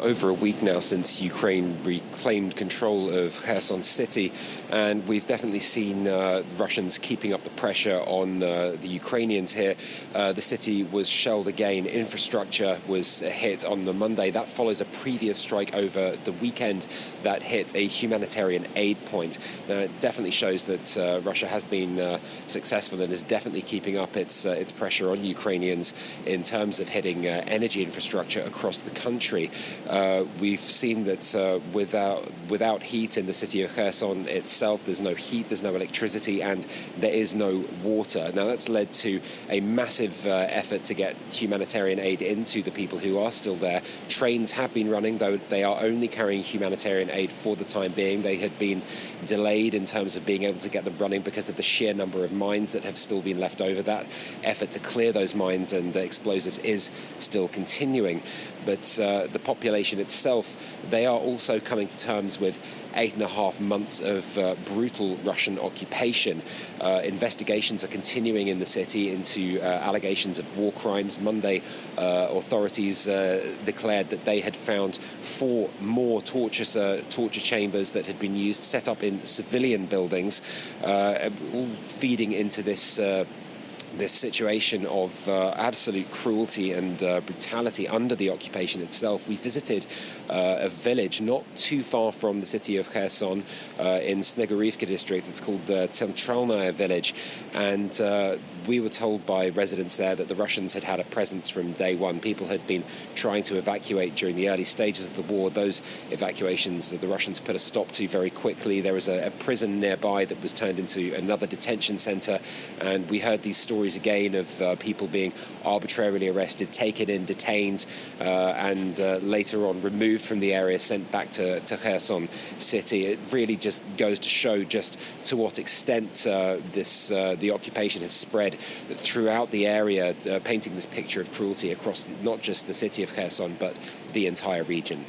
over a week now since Ukraine reclaimed control of Kherson city, and we've definitely seen Russians keeping up the pressure on the Ukrainians here. The city was shelled again. Infrastructure was hit on the Monday. That follows a previous strike over the weekend that hit a humanitarian aid point. It definitely shows that Russia has been successful and is definitely keeping up its pressure on Ukrainians in terms of hitting energy infrastructure across the country. We've seen that without heat in the city of Kherson itself, there's no heat, there's no electricity, and there is no water. Now, that's led to a massive effort to get humanitarian aid into the people who are still there. Trains have been running, though they are only carrying humanitarian aid for the time being. They had been delayed in terms of being able to get them running because of the sheer number of mines that have still been left over. That effort to clear those mines and explosives is still continuing. But the population itself, they are also coming to terms with 8.5 months of brutal Russian occupation. Investigations are continuing in the city into allegations of war crimes. Monday, authorities declared that they had found 4 more torture chambers that had been used, set up in civilian buildings, all feeding into this situation of absolute cruelty and brutality under the occupation itself. We visited a village not too far from the city of Kherson in Snegorivka district. It's called the Centralnaya village, and we were told by residents there that the Russians had had a presence from day one. People had been trying to evacuate during the early stages of the war. Those evacuations the Russians put a stop to very quickly. There was a prison nearby that was turned into another detention center, and we heard these stories again of people being arbitrarily arrested, taken in, detained, and later on removed from the area, sent back to Kherson city. It really just goes to show just to what extent the occupation has spread throughout the area, painting this picture of cruelty across not just the city of Kherson, but the entire region.